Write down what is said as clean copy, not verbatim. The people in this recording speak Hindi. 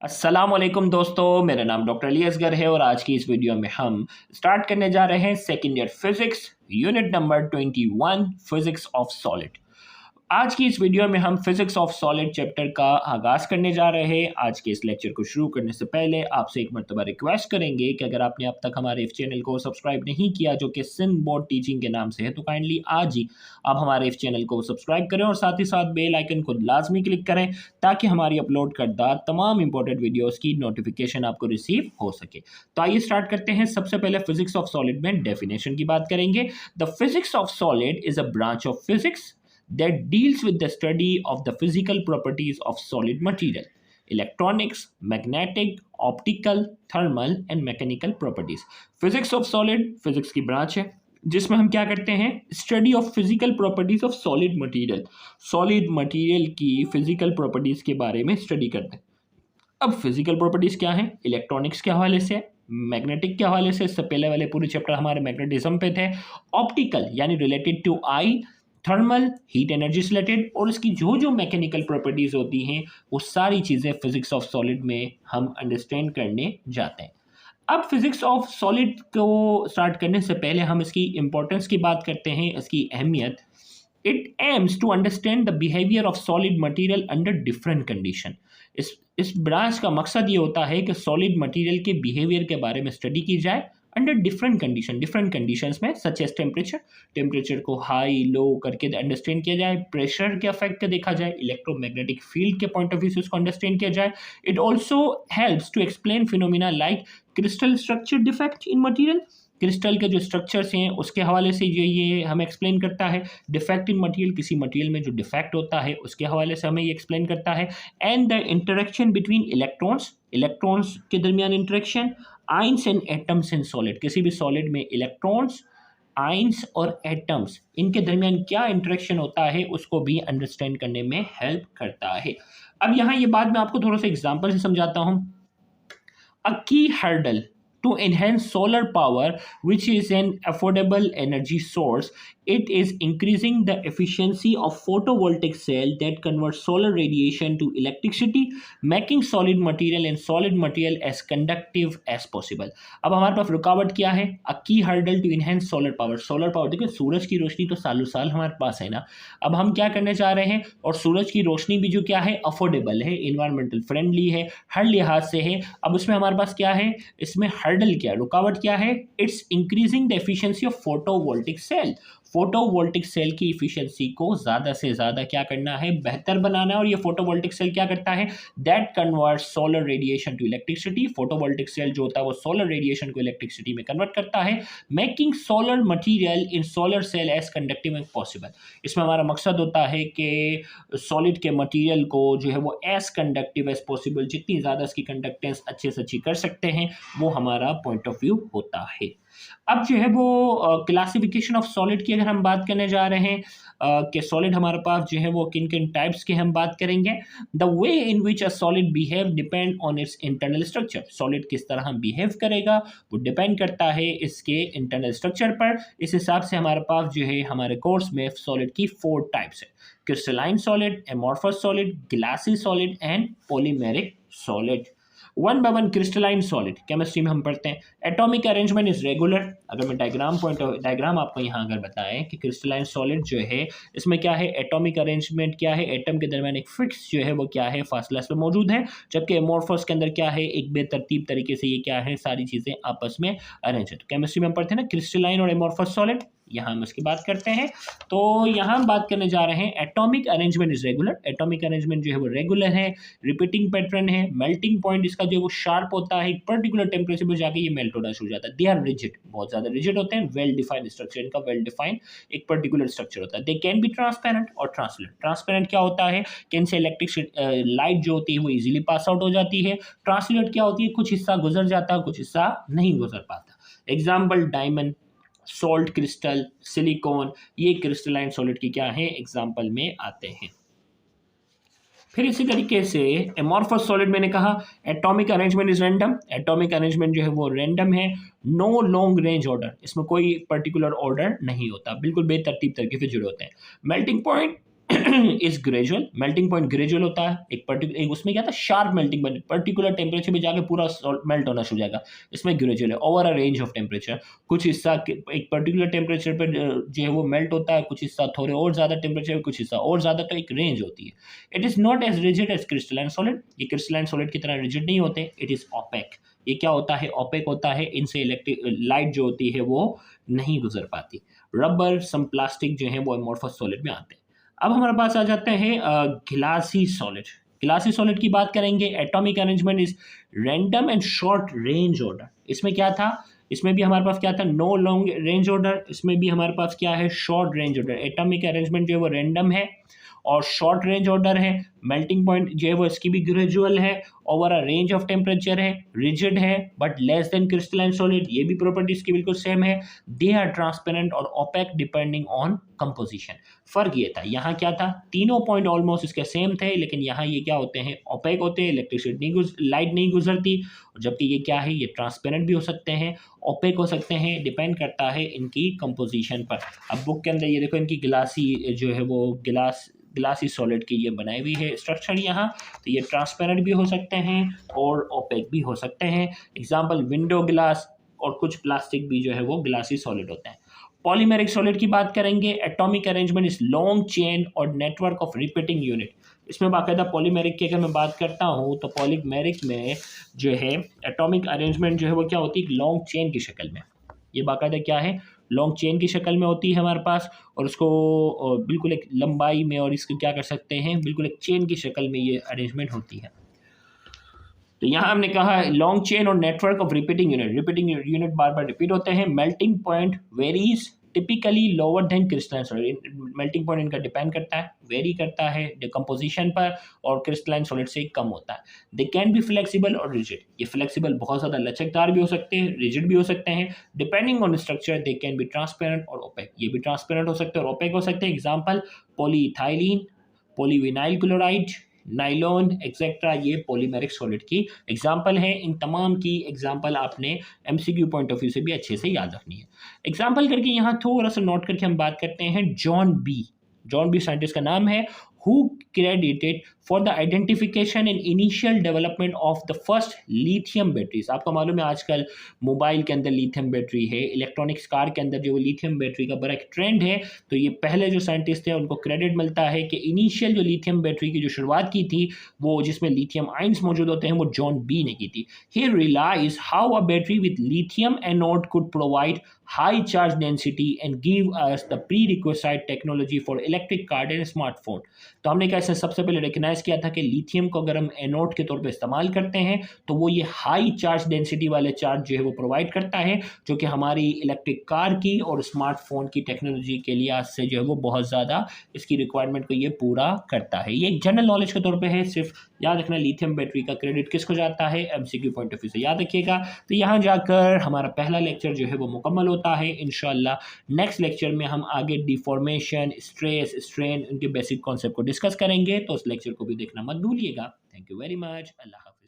अस्सलाम वालेकुम दोस्तों, मेरा नाम डॉक्टर अली असगर है और आज की इस वीडियो में हम स्टार्ट करने जा रहे हैं second year physics unit number 21 physics of solid. आज की इस वीडियो में हम फिजिक्स ऑफ सॉलिड चैप्टर का आगाज़ करने जा रहे हैं। आज के इस लेक्चर को शुरू करने से पहले आपसे एक मरतबा रिक्वेस्ट करेंगे कि अगर आपने अब तक हमारे इस चैनल को सब्सक्राइब नहीं किया जो कि सिंध बोर्ड टीचिंग के नाम से है, तो काइंडली आज ही आप हमारे इस चैनल को सब्सक्राइब करें और साथ ही साथ बेल आइकन को लाजमी क्लिक करें ताकि हमारी अपलोड करदा तमाम इंपॉर्टेंट वीडियोज़ की नोटिफिकेशन आपको रिसीव हो सके। तो आइए स्टार्ट करते हैं। सबसे पहले फिजिक्स ऑफ सॉलिड में डेफिनेशन की बात करेंगे। The physics of solid is a branch of physics that deals with the study of the physical properties of solid material, electronics, magnetic, optical, thermal and mechanical properties. Physics of solid physics की ब्रांच है जिसमें हम क्या करते हैं, study of physical properties of solid material, solid material की फिजिकल प्रॉपर्टीज के बारे में स्टडी करते हैं। अब फिजिकल प्रॉपर्टीज क्या है, इलेक्ट्रॉनिक्स के हवाले से, मैग्नेटिक के हवाले से, इससे पहले वाले पूरे चैप्टर हमारे मैग्नेटिज्म पे थे, ऑप्टिकल यानी related to eye, thermal heat energy से रिलेटेड, और इसकी जो जो मैकेनिकल प्रॉपर्टीज होती हैं वो सारी चीज़ें फिजिक्स ऑफ सॉलिड में हम अंडरस्टैंड करने जाते हैं। अब फिजिक्स ऑफ सॉलिड को स्टार्ट करने से पहले हम इसकी इंपॉर्टेंस की बात करते हैं, इसकी अहमियत। It aims to understand the behaviour of solid material under different condition. इस ब्रांच का मकसद ये होता है कि सॉलिड मटेरियल के बिहेवियर के बारे में स्टडी की जाए अंडर डिफरेंट कंडीशंस में, सच एज टेम्परेचर को हाई लो करके अंडरस्टैंड किया जाए, प्रेशर के अफेक्ट देखा जाए, इलेक्ट्रोमैग्नेटिक फील्ड के पॉइंट ऑफ व्यू से उसको अंडरस्टैंड किया जाए। It also helps to explain phenomena like crystal structure defect in material, crystal के जो स्ट्रक्चर्स हैं उसके हवाले से जो ये हमें एक्सप्लेन करता है। डिफेक्ट इन मटेरियल, किसी मटेरियल में जो डिफेक्ट होता है उसके हवाले से हमें ये एक्सप्लेन करता है। And the interaction between electrons के दरमियान interaction, ions and atoms in solid, किसी भी सॉलिड में इलेक्ट्रॉन्स, आइंस और एटम्स इनके दरमियान क्या इंटरेक्शन होता है उसको भी अंडरस्टैंड करने में हेल्प करता है। अब यहाँ ये बात मैं आपको थोड़ा सा एग्जाम्पल से समझाता हूँ। A key hurdle to enhance solar power, which is an affordable energy source, it is increasing the efficiency of photovoltaic cell that converts solar radiation to electricity, making solid material as conductive as possible. अब हमारे पास रुकावट क्या है, a key hurdle to enhance solar power देखिए सूरज की रोशनी तो सालों साल हमारे पास है ना। अब हम क्या करने जा रहे हैं, और सूरज की रोशनी भी जो क्या है, अफोर्डेबल है, इन्वायरमेंटल फ्रेंडली है, हर लिहाज से है। अब उसमें हमारे पास क्या है, इसमें हर्डल क्या, रुकावट क्या है, it's increasing the efficiency of photovoltaic cell. Photovoltaic cell की इफिशिएंसी को ज़्यादा से ज़्यादा क्या करना है, बेहतर बनाना है। और ये फोटोवोल्टिक सेल क्या करता है, that convert solar radiation to electricity. Photovoltaic cell जो होता है वो सोलर रेडिएशन को इलेक्ट्रिसिटी में कन्वर्ट करता है, making solar material in solar cell as conductive as possible. इसमें हमारा मकसद होता है कि सॉलिड के मटीरियल को जो है वो एज कंडक्टिव एज पॉसिबल, जितनी ज़्यादा इसकी कंडक्टेंस अच्छे से अच्छी कर सकते हैं वो हमारा पॉइंट ऑफ व्यू होता है। अब जो है वो क्लासिफिकेशन ऑफ सॉलिड की अगर हम बात करने जा रहे हैं कि सॉलिड हमारे पास जो है वो किन किन टाइप्स के हम बात करेंगे। The way in which a solid behave depend on it's internal structure. Solid किस तरह बिहेव करेगा वो डिपेंड करता है इसके इंटरनल स्ट्रक्चर पर। इस हिसाब से हमारे पास जो है हमारे कोर्स में सॉलिड की 4 टाइप्स है, crystalline solid, amorphous solid, glassy solid and polymeric solid. One by one crystalline solid chemistry में हम पढ़ते हैं। Atomic arrangement is regular. अगर मैं डायग्राम आपको यहाँ अगर बताएं कि क्रिस्टलाइन सॉलिड जो है इसमें क्या है, एटॉमिक अरेंजमेंट क्या है, एटम के दरमियान एक फिक्स जो है वो क्या है, फासला इसमें मौजूद है। जबकि एमॉर्फस के अंदर क्या है, एक बेतरतीब तरीके से ये क्या है, सारी चीज़ें आपस में अरेंज है। तो केमिस्ट्री में हम पढ़ते हैं ना क्रिस्टलाइन और एमॉर्फस सॉलिड, यहाँ हम इसकी बात करते हैं। तो यहाँ हम बात करने जा रहे हैं atomic arrangement is regular. Atomic arrangement जो है वो रेगुलर है, रिपीटिंग पैटर्न है, मेल्टिंग पॉइंट इसका जो है वो शार्प होता है, एक पर्टिकुलर टेम्परेचर पर जाके ये मेल्ट होना शुरू हो जाता है। दे आर रिजिड, बहुत ज़्यादा रिजिड होते हैं, वेल डिफाइंड स्ट्रक्चर इनका, वेल डिफाइंड एक पर्टिकुलर स्ट्रक्चर होता है। दे कैन बी ट्रांसपेरेंट और ट्रांसलेंट। ट्रांसपेरेंट क्या होता है कि इनसे इलेक्ट्रिक लाइट जो होती है वो इजीली पास आउट हो जाती है। ट्रांसलेट क्या होती है, कुछ हिस्सा गुजर जाता है, कुछ हिस्सा नहीं गुजर पाता। Example diamond, salt crystal, silicon, ये क्रिस्टलाइन सॉलिड की क्या है, एग्जाम्पल में आते हैं। फिर इसी तरीके से एमॉर्फस सॉलिड मैंने कहा atomic arrangement is random. Atomic arrangement जो है वो रैंडम है, नो लॉन्ग रेंज ऑर्डर, इसमें कोई पर्टिकुलर ऑर्डर नहीं होता, बिल्कुल बेतरतीब तरीके से जुड़े होते हैं। Melting point is gradual, melting point gradual होता है, एक उसमें क्या था sharp melting point, particular temperature में जाके पूरा मेल्ट होना शुरू हो जाएगा, इसमें ग्रेजुअल है over a range of temperature, कुछ हिस्सा एक पर्टिकुलर टेम्परेचर पर जो है वो मेल्ट होता है, कुछ हिस्सा थोड़े और ज़्यादा टेम्परेचर, कुछ हिस्सा और ज़्यादा, तो एक रेंज होती है। It is not as rigid as crystalline solid, ये क्रिस्टलाइन सॉलिड की तरह रिजिड नहीं होते, इट इज़ ओपेक, ये क्या होता है ओपेक होता है, इनसे इलेक्ट्रिक लाइट जो होती है वो नहीं गुजर पाती। रबर सम प्लास्टिक जो है वो एमोर्फस सॉलिड में आते हैं। अब हमारे पास आ जाते हैं गिलासी सॉलिड। गिलासी सॉलिड की बात करेंगे, atomic arrangement is random and short range order. इसमें क्या था, इसमें भी हमारे पास क्या था नो लॉन्ग रेंज ऑर्डर, इसमें भी हमारे पास क्या है short range order. Atomic arrangement जो है वो रैंडम है और शॉर्ट रेंज ऑर्डर है, मेल्टिंग पॉइंट जो है वो इसकी भी ग्रेजुअल है, over a range of temperature है, रिजिड है but less than crystalline solid, ये भी प्रॉपर्टीज की बिल्कुल सेम है। दे आर ट्रांसपेरेंट और ओपेक डिपेंडिंग ऑन कंपोजिशन। फर्क ये था, यहाँ क्या था, तीनों पॉइंट ऑलमोस्ट इसके सेम थे, लेकिन यहाँ ये क्या होते हैं ओपेक होते हैं, इलेक्ट्रिसिटी लाइट नहीं गुजरती, जबकि ये क्या है, ये ट्रांसपेरेंट भी हो सकते हैं, ओपेक हो सकते हैं, डिपेंड करता है इनकी कंपोजिशन पर। अब बुक के अंदर ये देखो इनकी गिलासी जो है वो ग्लासी सॉलिड की ये बनाई हुई है स्ट्रक्चर यहाँ, तो ये ट्रांसपेरेंट भी हो सकते हैं और ओपेक भी हो सकते हैं। एग्जांपल विंडो ग्लास और कुछ प्लास्टिक भी जो है वो ग्लासी सॉलिड होते हैं। पॉलीमेरिक सॉलिड की बात करेंगे, atomic arrangement is long chain और नेटवर्क ऑफ रिपीटिंग यूनिट। इसमें बाकायदा पॉलीमेरिक की अगर मैं बात करता हूँ तो पॉलीमेरिक में जो है एटॉमिक अरेंजमेंट जो है वो क्या होती है लॉन्ग चेन की शक्ल में, ये बाकायदा क्या है लॉन्ग चेन की शक्ल में होती है हमारे पास, और उसको बिल्कुल एक लंबाई में और इसको क्या कर सकते हैं बिल्कुल एक चेन की शक्ल में ये अरेंजमेंट होती है। तो यहाँ हमने कहा लॉन्ग चेन और network of repeating unit bar bar repeat होते हैं। Melting point varies typically lower than crystalline solid, melting point इनका डिपेंड करता है, वेरी करता है डिकम्पोजिशन पर, और क्रिस्टलाइन सॉलिड से कम होता है। दे कैन बी फ्लेक्सिबल और रिजिड, ये फ्लेक्सिबल बहुत ज़्यादा लचकदार भी हो सकते हैं, रिजिड भी हो सकते हैं। Depending on structure they can be transparent और ओपेक, ये भी ट्रांसपेरेंट हो सकते हैं और ओपेक हो सकते हैं। Example polyethylene, polyvinyl chloride, nylon etcetera, ये पॉलीमेरिक सॉलिड की एग्जाम्पल है। इन तमाम की एग्जाम्पल आपने एमसीक्यू पॉइंट ऑफ व्यू से भी अच्छे से याद रखनी है। एग्जाम्पल करके यहाँ थोड़ा सा नोट करके हम बात करते हैं जॉन बी साइंटिस्ट का नाम है, who credited for the identification and initial development of the first lithium batteries। आपको मालूम है आजकल मोबाइल के अंदर लिथियम बैटरी है, इलेक्ट्रॉनिक्स कार के अंदर जो लिथियम बैटरी का बड़ा एक ट्रेंड है, तो ये पहले जो साइंटिस्ट थे उनको क्रेडिट मिलता है कि इनिशियल जो लिथियम बैटरी की जो शुरुआत की थी वो जिसमें लिथियम आयंस मौजूद होते हैं वो जॉन बी ने की थी। He realise how a battery with lithium anode could provide high charge density and give us the prerequisite technology for electric car and smartphone। तो हमने कैसे सबसे पहले रिकग्नाइज किया था कि लिथियम को अगर हम एनोड के तौर पे इस्तेमाल करते हैं तो वो ये हाई चार्ज डेंसिटी वाले चार्ज जो है वो प्रोवाइड करता है, जो कि हमारी इलेक्ट्रिक कार की और स्मार्टफोन की टेक्नोलॉजी के लिए आज से जो है वो बहुत ज़्यादा इसकी रिक्वायरमेंट को ये पूरा करता है। ये एक जनरल नॉलेज के तौर पर है, सिर्फ याद रखना लिथियम बैटरी का क्रेडिट किसको जाता है, एमसीक्यू पॉइंट ऑफ व्यू से याद रखिएगा। तो यहाँ जाकर हमारा पहला लेक्चर जो है वो मुकम्मल होता है। इंशाल्लाह नेक्स्ट लेक्चर में हम आगे डिफॉर्मेशन, स्ट्रेस, स्ट्रेन, उनके बेसिक कॉन्सेप्ट को डिस्कस करेंगे, तो उस लेक्चर को भी देखना मत भूलिएगा। Thank you very much. अल्लाह हाफ़िज़।